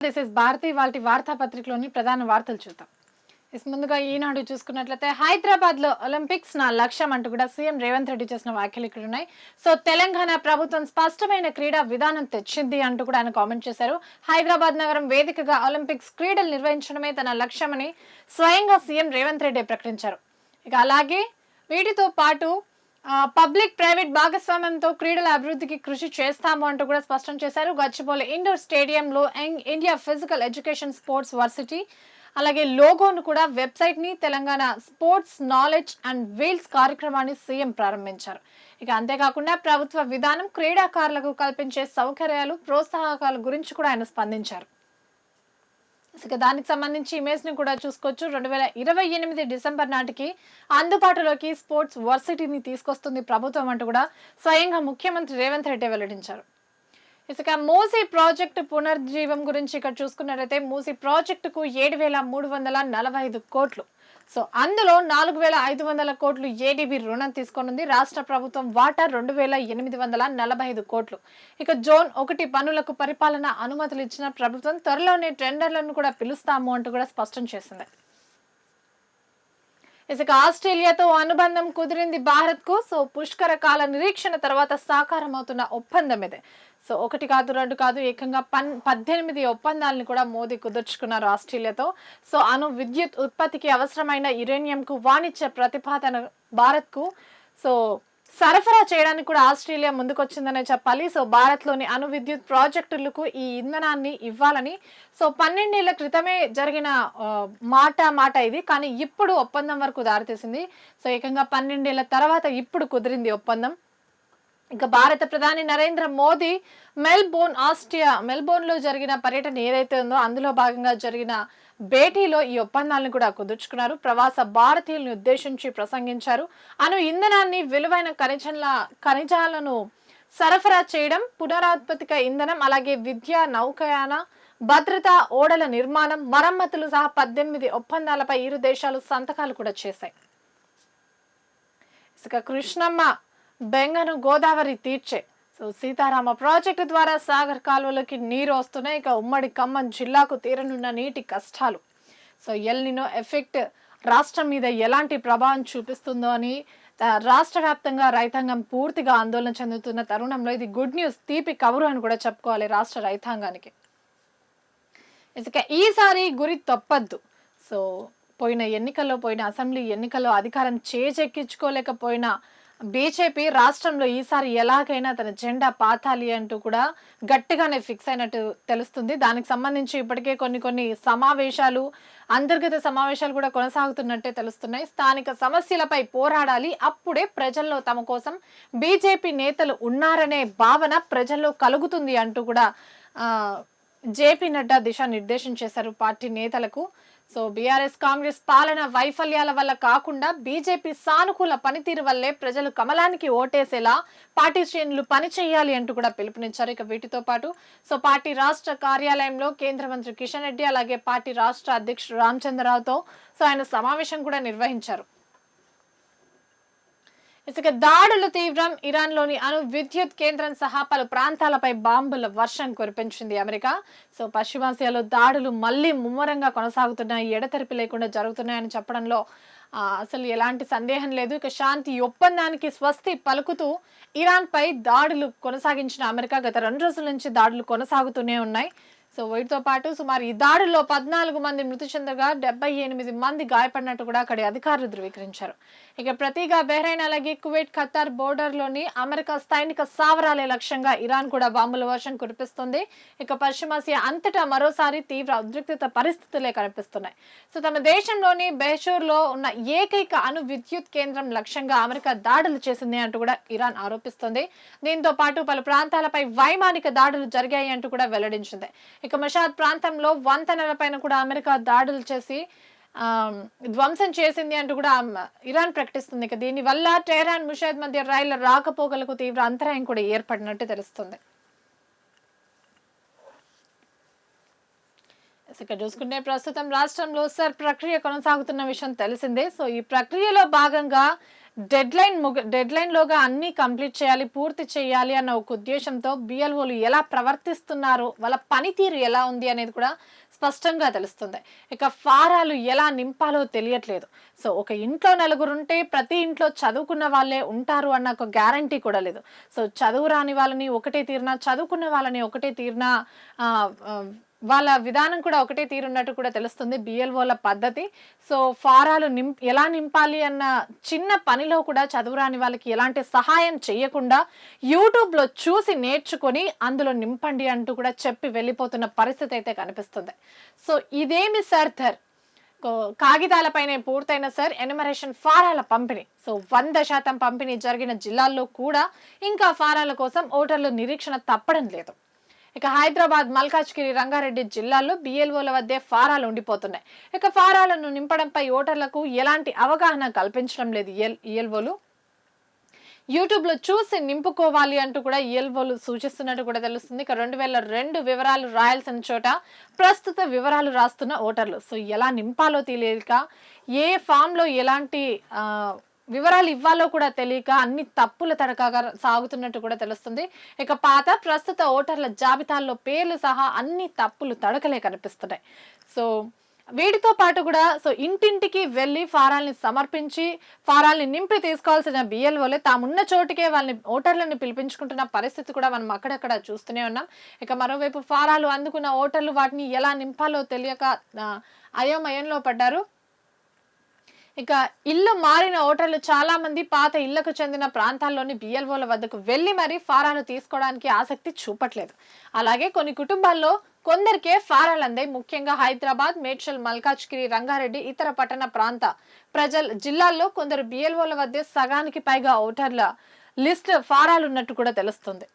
This is Bharati వాటి వార్తాపత్రికలోని ప్రధాన వార్తలు చూద్దాం. ముందుగా ఈనాడు చూసుకున్నట్లయితే హైదరాబాద్ లో ఒలింపిక్స్ నా లక్ష్యం అంటూ కూడా సీఎం రేవంత్ రెడ్డి చేసిన వ్యాఖ్యలు ఇక్కడ ఉన్నాయి. సో తెలంగాణ ప్రభుత్వం స్పష్టమైన క్రీడా విధానం తెచ్చింది అంటూ కూడా ఆయన కామెంట్ చేశారు. హైదరాబాద్ నగరం వేదికగా ఒలింపిక్స్ క్రీడలు నిర్వహించడమే తన లక్ష్యమని స్వయంగా సీఎం రేవంత్ రెడ్డి ప్రకటించారు. ఇక అలాగే వీటితో పాటు పబ్లిక్ ప్రైవేట్ భాగస్వామ్యంతో క్రీడల అభివృద్ధికి కృషి చేస్తాము అంటూ కూడా స్పష్టం చేశారు. గచ్చిబౌలి ఇండోర్ స్టేడియంలో young India physical education sports varsity అలాగే లోగోను కూడా వెబ్సైట్ ని Telangana sports knowledge and wheels కార్యక్రమాన్ని సీఎం ప్రారంభించారు. ఇక అంతేకాకుండా ప్రభుత్వ విధానం క్రీడాకారులకు కల్పించే సౌకర్యాలు ప్రోత్సాహకాల గురించి కూడా ఆయన స్పందించారు. ఇక దానికి సంబంధించి ఇమేజ్ ని కూడా చూసుకోవచ్చు. 2028 డిసెంబర్ నాటికి అందుబాటులోకి స్పోర్ట్స్ వర్సిటీని తీసుకొస్తుంది ప్రభుత్వం అంటూ కూడా స్వయంగా ముఖ్యమంత్రి రేవంత్ రెడ్డి వెల్లడించారు. ఇక మూసీ ప్రాజెక్టు పునర్జీవం గురించి ఇక్కడ చూసుకున్నట్లయితే మూసీ ప్రాజెక్టుకు 7,345 కోట్లు. సో అందులో 4,500 కోట్లు ఏడీబీ రుణం తీసుకోనుంది. రాష్ట్ర ప్రభుత్వం వాటా 2,845 కోట్లు. ఇక జోన్ 1 పనులకు పరిపాలన అనుమతులు ఇచ్చిన ప్రభుత్వం త్వరలోనే టెండర్లను కూడా పిలుస్తాము అంటూ కూడా స్పష్టం చేసింది. ఇక ఆస్ట్రేలియాతో అనుబంధం కుదిరింది భారత్ కు. సో పుష్కర కాల నిరీక్షణ తర్వాత సాకారం అవుతున్న ఒప్పందం ఇదే. సో 1 కాదు 2 కాదు ఏకంగా 18 ఒప్పందాలను కూడా మోదీ కుదుర్చుకున్నారు ఆస్ట్రేలియాతో. సో అణు విద్యుత్ ఉత్పత్తికి అవసరమైన యురేనియం కు వాణిజ్య ప్రతిపాదన భారత్ కు సో సరఫరా చేయడానికి కూడా ఆస్ట్రేలియా ముందుకొచ్చిందనే చెప్పాలి. సో భారత్ లోని అణు విద్యుత్ ప్రాజెక్టులకు ఈ ఇంధనాన్ని ఇవ్వాలని సో 12 ఏళ్ల క్రితమే జరిగిన మాట ఇది. కానీ ఇప్పుడు ఒప్పందం వరకు దారితీసింది. సో ఏకంగా 12 ఏళ్ల తర్వాత ఇప్పుడు కుదిరింది ఒప్పందం. ఇక భారత ప్రధాని నరేంద్ర మోదీ మెల్బోర్న్ లో జరిగిన పర్యటన ఏదైతే ఉందో అందులో భాగంగా జరిగిన భేటీలో ఈ ఒప్పందాలను కూడా కుదుర్చుకున్నారు. ప్రవాస భారతీయులను ఉద్దేశించి ప్రసంగించారు. అను ఇంధనాన్ని విలువైన ఖనిజాలను సరఫరా చేయడం, పునరుత్పాదక ఇంధనం, అలాగే విద్య, నౌకాయాన భద్రత, ఓడల నిర్మాణం, మరమ్మతులు సహా 18 ఒప్పందాలపై ఇరు దేశాలు సంతకాలు కూడా చేశాయి. ఇక కృష్ణమ్మ బెంగను గోదావరి తీర్చే సో సీతారామ ప్రాజెక్టు ద్వారా సాగర్ కాలువలోకి నీరు వస్తున్నాయి. ఇక ఉమ్మడి ఖమ్మం జిల్లాకు తీరనున్న నీటి కష్టాలు. సో ఎల్ నినో ఎఫెక్ట్ రాష్ట్రం మీద ఎలాంటి ప్రభావం చూపిస్తుందో అని రాష్ట్ర వ్యాప్తంగా రైతాంగం పూర్తిగా ఆందోళన చెందుతున్న తరుణంలో ఇది గుడ్ న్యూస్, తీపి కబురు అని కూడా చెప్పుకోవాలి రాష్ట్ర రైతాంగానికి. ఇక ఈసారి గురి తప్పద్దు. సో పోయిన అసెంబ్లీ ఎన్నికల్లో అధికారం చేజెక్కించుకోలేకపోయిన బీజేపీ రాష్ట్రంలో ఈసారి ఎలాగైనా తన జెండా పాతాలి అంటూ కూడా గట్టిగానే ఫిక్స్ అయినట్టు తెలుస్తుంది. దానికి సంబంధించి ఇప్పటికే కొన్ని సమావేశాలు, అంతర్గత సమావేశాలు కూడా కొనసాగుతున్నట్టే తెలుస్తున్నాయి. స్థానిక సమస్యలపై పోరాడాలి, అప్పుడే ప్రజల్లో తమ కోసం బీజేపీ నేతలు ఉన్నారనే భావన ప్రజల్లో కలుగుతుంది అంటూ కూడా జేపీ నడ్డా దిశానిర్దేశం చేశారు పార్టీ నేతలకు. సో బీఆర్ఎస్ కాంగ్రెస్ పాలన వైఫల్యాల వల్ల కాకుండా బీజేపీ సానుకూల పనితీరు వల్లే ప్రజలు కమలానికి ఓటేసేలా పార్టీ శ్రేణులు పనిచేయాలి అంటూ కూడా పిలుపునిచ్చారు. ఇక వీటితో పాటు సో పార్టీ రాష్ట్ర కార్యాలయంలో కేంద్ర మంత్రి కిషన్ రెడ్డి అలాగే పార్టీ రాష్ట్ర అధ్యక్షుడు రామచంద్రరావుతో సో ఆయన సమావేశం కూడా నిర్వహించారు. ఇక దాడులు తీవ్రం. ఇరాన్ లోని అణు విద్యుత్ కేంద్రం సహా పలు ప్రాంతాలపై బాంబుల వర్షం కురిపించింది అమెరికా. సో పశ్చిమాసియాలో దాడులు మళ్లీ ముమ్మరంగా కొనసాగుతున్నాయి, ఎడతెరిపి లేకుండా జరుగుతున్నాయని చెప్పడంలో అసలు ఎలాంటి సందేహం లేదు. ఇక శాంతి ఒప్పందానికి స్వస్తి పలుకుతూ ఇరాన్ పై దాడులు కొనసాగించిన అమెరికా గత 2 రోజుల నుంచి దాడులు కొనసాగుతూనే ఉన్నాయి. సో వీటితో పాటు సుమారు ఈ దాడుల్లో 14 మంది మృతి చెందగా 78 మంది గాయపడినట్టు కూడా అక్కడి అధికారులు ధృవీకరించారు. ఇక ప్రతిగా బెహ్రెయిన్ అలాగే కువైట్ ఖతార్ బోర్డర్ లోని అమెరికా సైనిక స్థావరాలే లక్ష్యంగా ఇరాన్ కూడా బాంబుల వర్షం కురిపిస్తుంది. ఇక పశ్చిమాసియా అంతటా మరోసారి తీవ్ర ఉద్రిక్తత పరిస్థితులే కనిపిస్తున్నాయి. సో తమ దేశంలోని బెహ్షూర్ లో ఉన్న ఏకైక అణు విద్యుత్ కేంద్రం లక్ష్యంగా అమెరికా దాడులు చేసింది అంటూ కూడా ఇరాన్ ఆరోపిస్తుంది. దీంతో పాటు పలు ప్రాంతాలపై వైమానిక దాడులు జరిగాయి అంటూ కూడా వెల్లడించింది. ఇక మషాద్ ప్రాంతంలో వంతెనలపైన కూడా అమెరికా దాడులు చేసి ధ్వంసం చేసింది అంటూ కూడా ఇరాన్ ప్రకటిస్తుంది. ఇక దీని వల్ల టెహరాన్ ముషాద్ మధ్య రైళ్ల రాకపోకలకు తీవ్ర అంతరాయం కూడా ఏర్పడినట్టు తెలుస్తుంది. ఇక చూసుకుంటే ప్రస్తుతం రాష్ట్రంలో సర్ ప్రక్రియ కొనసాగుతున్న విషయం తెలిసిందే. సో ఈ ప్రక్రియలో భాగంగా డెడ్ లైన్ లోగా అన్ని కంప్లీట్ చేయాలి, పూర్తి చేయాలి అన్న ఒక ఉద్దేశంతో బిఎల్ఓలు ఎలా ప్రవర్తిస్తున్నారు, వాళ్ళ పనితీరు ఎలా ఉంది అనేది కూడా స్పష్టంగా తెలుస్తుంది. ఇక ఫారాలు ఎలా నింపాలో తెలియట్లేదు. సో ఒక ఇంట్లో నలుగురుంటే ప్రతి ఇంట్లో చదువుకున్న వాళ్ళే ఉంటారు అన్న ఒక గ్యారంటీ కూడా లేదు. సో చదువు రాని వాళ్ళని ఒకటే తీరున, చదువుకున్న వాళ్ళని ఒకటే తీరున ఆ, ఆ, వాళ్ళ విధానం కూడా ఒకటే తీరున్నట్టు కూడా తెలుస్తుంది బిఎల్ఓల పద్ధతి. సో ఫారాలు ఎలా నింపాలి అన్న చిన్న పనిలో కూడా చదువురాని వాళ్ళకి ఎలాంటి సహాయం చేయకుండా యూట్యూబ్లో చూసి నేర్చుకొని అందులో నింపండి అంటూ కూడా చెప్పి వెళ్ళిపోతున్న పరిస్థితి అయితే కనిపిస్తుంది. సో ఇదేమి సర్దార్ కాగితాలపైనే పూర్తయిన సార్ ఎనిమరేషన్ ఫారాల పంపిణీ. సో 100% పంపిణీ జరిగిన జిల్లాల్లో కూడా ఇంకా ఫారాల కోసం ఓటర్లు నిరీక్షణ తప్పడం లేదు. ఇక హైదరాబాద్, మల్కాజ్గిరి, రంగారెడ్డి జిల్లాల్లో బిఎల్ఓల వద్దే ఫారాలు ఉండిపోతున్నాయి. ఇక ఫారాలను నింపడంపై ఓటర్లకు ఎలాంటి అవగాహన కల్పించడం లేదు ఈఎల్ఓలు. యూట్యూబ్లో చూసి నింపుకోవాలి అంటూ కూడా ఈఎల్ఓలు సూచిస్తున్నట్టు కూడా తెలుస్తుంది. ఇక 2002 వివరాలు రాయాల్సిన చోట ప్రస్తుత వివరాలు రాస్తున్న ఓటర్లు. సో ఎలా నింపాలో తెలియక, ఏ ఫామ్లో ఎలాంటి వివరాలు ఇవ్వాలో కూడా తెలియక అన్ని తప్పుల తడకగా సాగుతున్నట్టు కూడా తెలుస్తుంది. ఇక పాత ప్రస్తుత ఓటర్ల జాబితాల్లో పేర్లు సహా అన్ని తప్పులు తడకలే కనిపిస్తున్నాయి. సో వీటితో పాటు కూడా ఇంటింటికి వెళ్ళి ఫారాల్ని సమర్పించి ఫారాల్ని నింపి తీసుకోవాల్సిన బిఎల్ఓలే తామున్న చోటుకే వాళ్ళని ఓటర్లను పిలిపించుకుంటున్న పరిస్థితి కూడా మనం అక్కడక్కడ చూస్తూనే ఉన్నాం. ఇక మరోవైపు ఫారాలు అందుకున్న ఓటర్లు వాటిని ఎలా నింపాలో తెలియక అయోమయంలో పడ్డారు. ఇక ఇల్లు మారిన ఓటర్లు చాలా మంది పాత ఇళ్లకు చెందిన ప్రాంతాల్లోని బిఎల్ఓల వద్దకు వెళ్లి మరి ఫారాలు తీసుకోవడానికి ఆసక్తి చూపట్లేదు. అలాగే కొన్ని కుటుంబాల్లో కొందరికే ఫారాలు అందాయి. ముఖ్యంగా హైదరాబాద్, మేడ్చల్, మల్కాజ్గిరి, రంగారెడ్డి, ఇతర పట్టణ ప్రాంత జిల్లాల్లో కొందరు బిఎల్ఓల వద్ద సగానికి పైగా ఓటర్ల లిస్ట్ ఫారాలు ఉన్నట్టు కూడా తెలుస్తుంది.